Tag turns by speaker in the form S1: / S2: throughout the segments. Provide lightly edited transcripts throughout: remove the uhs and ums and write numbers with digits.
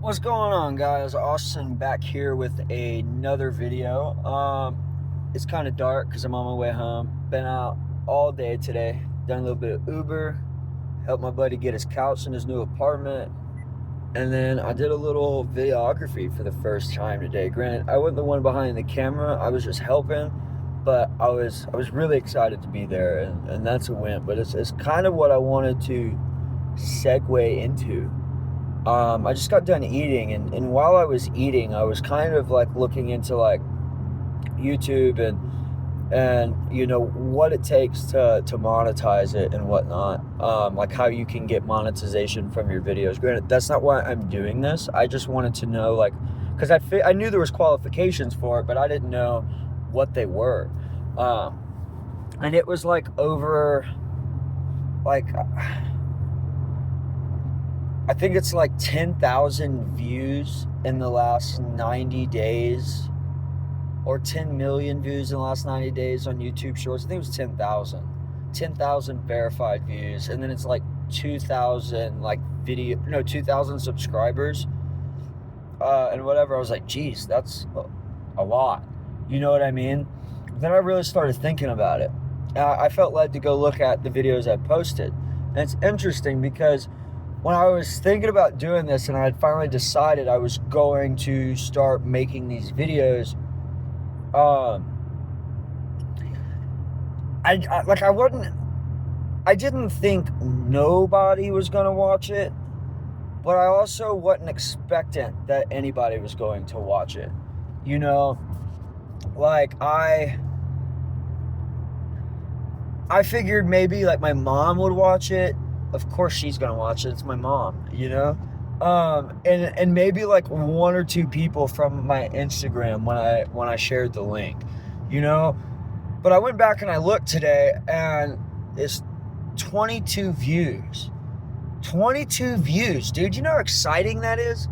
S1: What's going on, guys? Austin back here with another video. It's kind of dark because I'm on my way home. Been out all day today. Done a little bit of Uber. Helped my buddy get his couch in his new apartment. And then I did a little videography for the first time today. Granted, I wasn't the one behind the camera. I was just helping. But I was really excited to be there, and that's a win. But it's kind of what I wanted to segue into. I just got done eating, and while I was eating, I was kind of like looking into like YouTube and you know what it takes to monetize it and whatnot. Like how you can get monetization from your videos. Granted, that's not why I'm doing this. I just wanted to know, like, because I knew there was qualifications for it, but I didn't know what they were. And it was like over like. I think it's like 10,000 views in the last 90 days, or 10 million views in the last 90 days on YouTube Shorts. I think it was 10,000. 10,000 verified views, and then it's like 2,000 2,000 subscribers, and whatever. I was like, geez, that's a lot. You know what I mean? Then I really started thinking about it. I felt led to go look at the videos I posted. And it's interesting because when I was thinking about doing this and I had finally decided I was going to start making these videos, I didn't think nobody was going to watch it, but I also wasn't expectant that anybody was going to watch it. You know, like I figured maybe like my mom would watch it. Of course she's gonna watch it. It's my mom, you know? And maybe like one or two people from my Instagram when I shared the link, you know? But I went back and I looked today and it's 22 views. 22 views, dude. You know how exciting that is?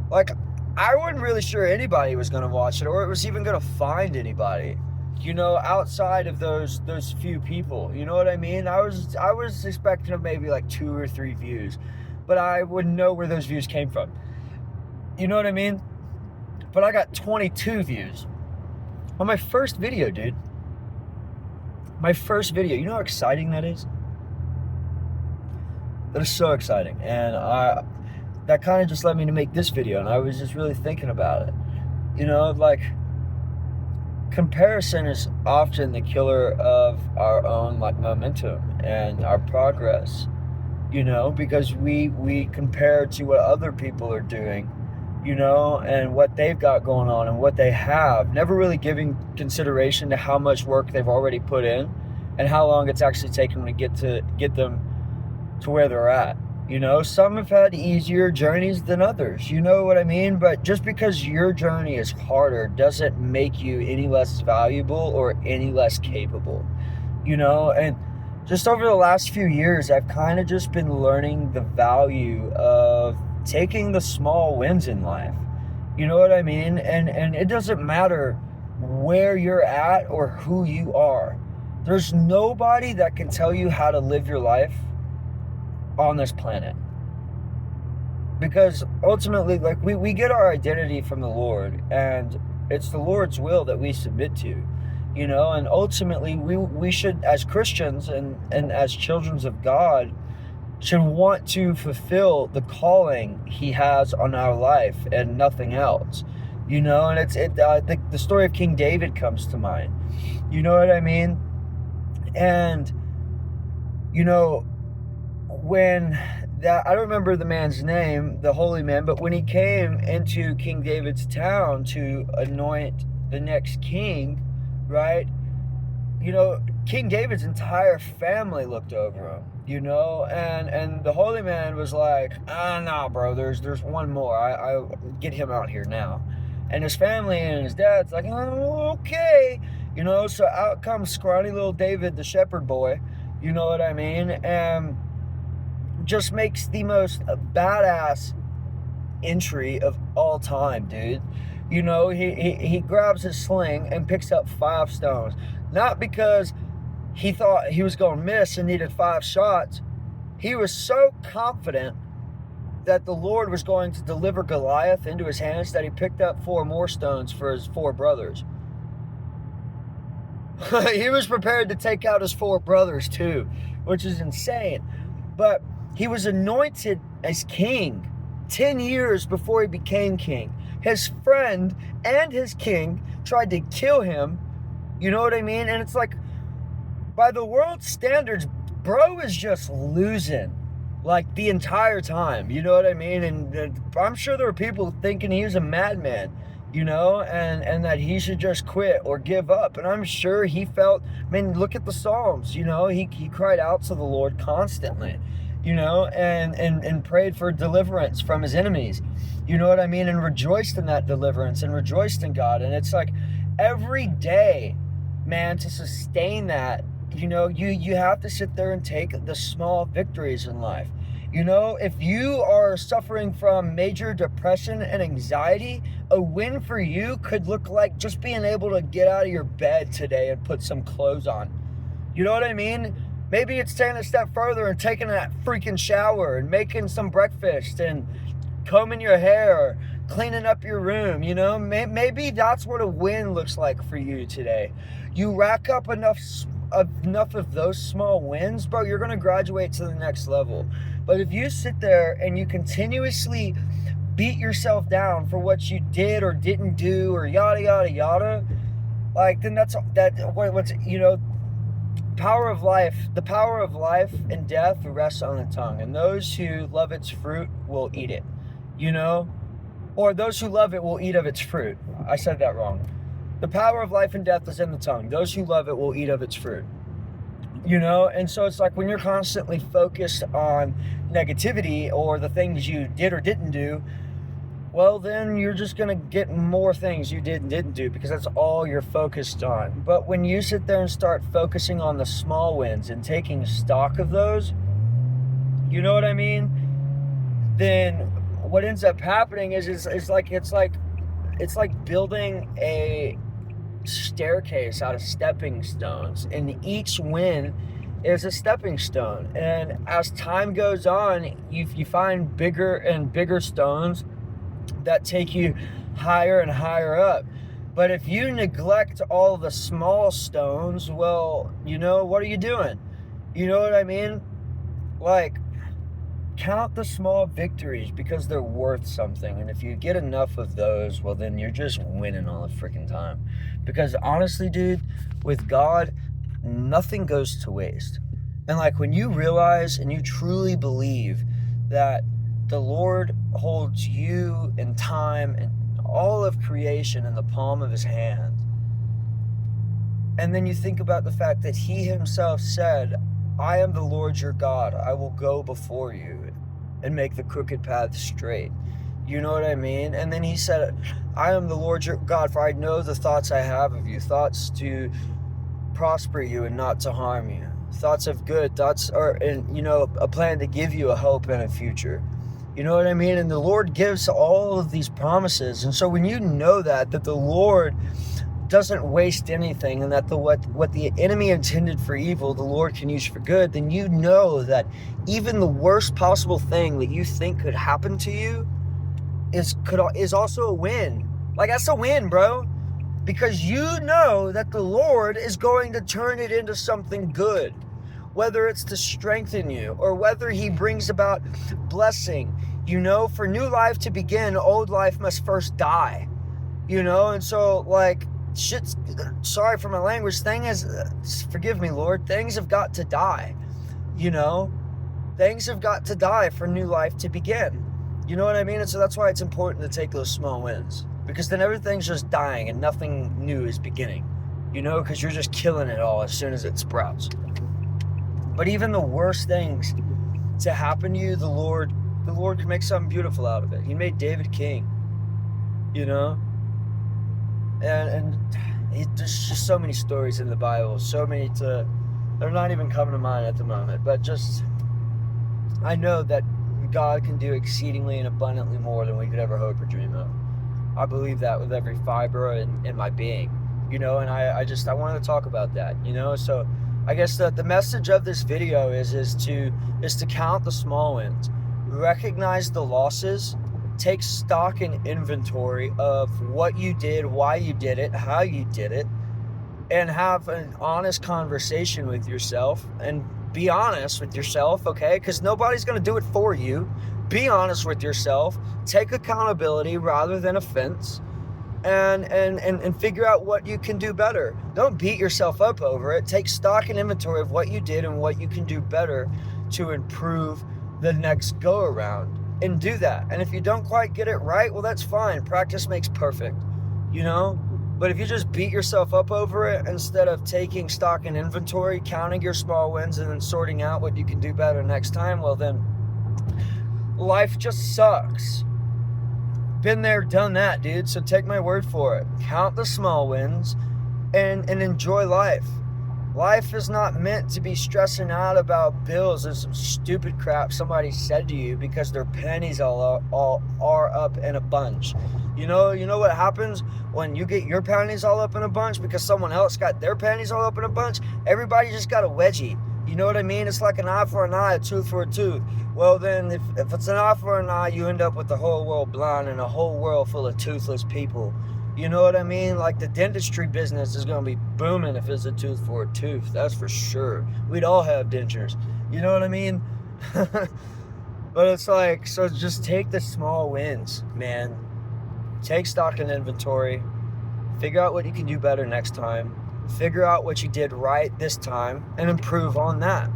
S1: Like, I wasn't really sure anybody was gonna watch it, or it was even gonna find anybody, you know, outside of those few people. You know what I mean? I was expecting maybe like 2 or 3 views, but I wouldn't know where those views came from. You know what I mean? But I got 22 views on my first video, dude. My first video. You know how exciting that is? That is so exciting. And that kind of just led me to make this video, and I was just really thinking about it. You know, like, comparison is often the killer of our own like momentum and our progress, you know, because we compare to what other people are doing, you know, and what they've got going on and what they have, never really giving consideration to how much work they've already put in and how long it's actually taken to get them to where they're at. You know, some have had easier journeys than others, you know what I mean? But just because your journey is harder doesn't make you any less valuable or any less capable, you know? And just over the last few years, I've kind of just been learning the value of taking the small wins in life. You know what I mean? And it doesn't matter where you're at or who you are. There's nobody that can tell you how to live your life on this planet, because ultimately, like, we get our identity from the Lord, and it's the Lord's will that we submit to, you know. And ultimately we should, as Christians and as children of God, should want to fulfill the calling he has on our life and nothing else, you know. And I think the story of King David comes to mind, you know what I mean? And you know, when that, I don't remember the man's name, the holy man, but when he came into King David's town to anoint the next king, right? You know, King David's entire family looked over him, you know, and the holy man was like, nah, bro, there's one more. I get him out here now. And his family and his dad's like, oh, okay, you know. So out comes scrawny little David, the shepherd boy, you know what I mean? And just makes the most badass entry of all time, dude. You know, he grabs his sling and picks up 5 stones. Not because he thought he was going to miss and needed 5 shots. He was so confident that the Lord was going to deliver Goliath into his hands, that he picked up 4 more stones for his 4 brothers. He was prepared to take out his 4 brothers too, which is insane. But he was anointed as king 10 years before he became king. His friend and his king tried to kill him. You know what I mean? And it's like, by the world's standards, bro is just losing like the entire time. You know what I mean? And I'm sure there were people thinking he was a madman, you know, and that he should just quit or give up. And I'm sure he felt, I mean, look at the Psalms, you know, he cried out to the Lord constantly, you know, and prayed for deliverance from his enemies. You know what I mean? And rejoiced in that deliverance and rejoiced in God. And it's like every day, man, to sustain that, you know, you have to sit there and take the small victories in life. You know, if you are suffering from major depression and anxiety, a win for you could look like just being able to get out of your bed today and put some clothes on. You know what I mean? Maybe it's taking a step further and taking that freaking shower and making some breakfast and combing your hair or cleaning up your room. You know, maybe that's what a win looks like for you today. You rack up enough of those small wins, bro, you're going to graduate to the next level. But if you sit there and you continuously beat yourself down for what you did or didn't do or yada yada yada, like, then what's, you know, the power of life and death rests on the tongue, and those who love its fruit will eat it, you know, or those who love it will eat of its fruit. I said that wrong. The power of life and death is in the tongue. Those who love it will eat of its fruit. You know, and so it's like when you're constantly focused on negativity or the things you did or didn't do, well, then you're just going to get more things you did and didn't do because that's all you're focused on. But when you sit there and start focusing on the small wins and taking stock of those, you know what I mean? Then what ends up happening is it's like building a staircase out of stepping stones, and each win is a stepping stone. And as time goes on, you find bigger and bigger stones that take you higher and higher up. But if you neglect all the small stones, well, you know, what are you doing? You know what I mean? Like, count the small victories because they're worth something. And if you get enough of those, well, then you're just winning all the freaking time. Because honestly, dude, with God, nothing goes to waste. And like when you realize and you truly believe that the Lord holds you and time and all of creation in the palm of his hand, and then you think about the fact that he himself said, I am the Lord your God. I will go before you and make the crooked path straight. You know what I mean? And then he said, I am the Lord your God, for I know the thoughts I have of you, thoughts to prosper you and not to harm you. Thoughts of good, and you know, a plan to give you a hope and a future. You know what I mean? And the Lord gives all of these promises. And so when you know that the Lord doesn't waste anything, and that what the enemy intended for evil, the Lord can use for good, then you know that even the worst possible thing that you think could happen to you is also a win. Like, that's a win, bro. Because you know that the Lord is going to turn it into something good. Whether it's to strengthen you or whether he brings about blessing. You know, for new life to begin, old life must first die. You know, and so, like, sorry for my language, forgive me, Lord, things have got to die. You know, things have got to die for new life to begin. You know what I mean? And so that's why it's important to take those small wins, because then everything's just dying and nothing new is beginning, you know, because you're just killing it all as soon as it sprouts. But even the worst things to happen to you, the Lord can make something beautiful out of it. He made David king, you know, and there's just so many stories in the Bible, so many they're not even coming to mind at the moment, but just, I know that God can do exceedingly and abundantly more than we could ever hope or dream of. I believe that with every fiber in my being, you know, and I wanted to talk about that, you know. So I guess the message of this video is to count the small wins, recognize the losses, take stock and inventory of what you did, why you did it, how you did it, and have an honest conversation with yourself, and be honest with yourself, okay? Because nobody's going to do it for you. Be honest with yourself. Take accountability rather than offense, and figure out what you can do better. Don't beat yourself up over it. Take stock and inventory of what you did and what you can do better to improve the next go around, and do that. And if you don't quite get it right, well, that's fine. Practice makes perfect, you know? But if you just beat yourself up over it instead of taking stock and inventory, counting your small wins, and then sorting out what you can do better next time, well, then life just sucks. Been there, done that, dude. So take my word for it. Count the small wins and enjoy life. Life is not meant to be stressing out about bills and some stupid crap somebody said to you because their pennies all are up in a bunch. You know what happens when you get your panties all up in a bunch because someone else got their panties all up in a bunch? Everybody just got a wedgie. You know what I mean? It's like an eye for an eye, a tooth for a tooth. Well, then, if it's an eye for an eye, you end up with the whole world blind and a whole world full of toothless people. You know what I mean? Like, the dentistry business is going to be booming if it's a tooth for a tooth. That's for sure. We'd all have dentures. You know what I mean? But it's like, so just take the small wins, man. Take stock and inventory. Figure out what you can do better next time. Figure out what you did right this time and improve on that.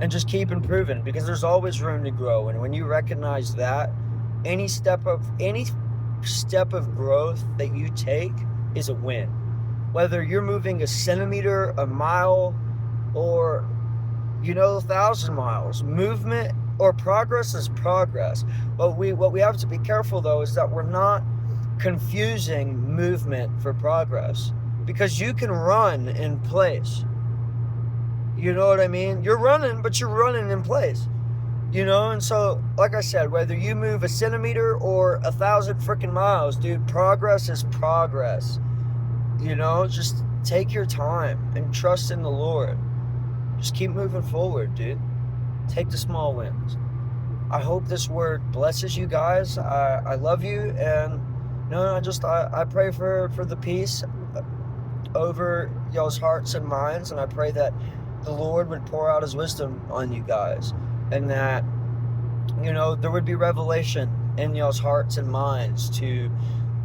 S1: And just keep improving, because there's always room to grow. And when you recognize that, any step of growth that you take is a win. Whether you're moving a centimeter, a mile, or 1,000 miles, movement or progress is progress. But what we have to be careful, though, is that we're not confusing movement for progress, because you can run in place. You know what I mean? You're running, but you're running in place. And so, like I said, whether you move a centimeter or 1,000 freaking miles, dude, progress is progress. Just take your time and trust in the Lord. Just keep moving forward, dude. Take the small wins. I hope this word blesses you guys. I love you, and I pray for the peace over y'all's hearts and minds, and I pray that the Lord would pour out his wisdom on you guys, and that there would be revelation in y'all's hearts and minds to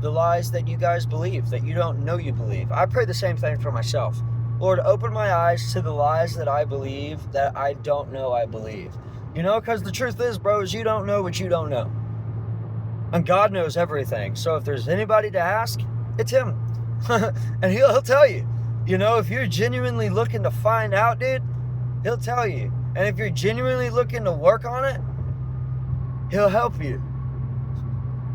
S1: the lies that you guys believe, that you don't know you believe. I pray the same thing for myself. Lord, open my eyes to the lies that I believe that I don't know I believe. Because the truth is, bros, you don't know what you don't know. And God knows everything. So if there's anybody to ask, it's him. And he'll tell you. If you're genuinely looking to find out, dude, he'll tell you. And if you're genuinely looking to work on it, he'll help you.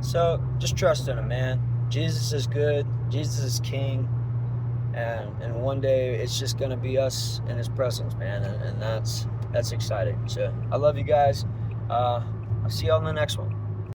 S1: So just trust in him, man. Jesus is good. Jesus is king. And one day it's just going to be us in his presence, man. And that's exciting. So I love you guys. I'll see y'all in the next one.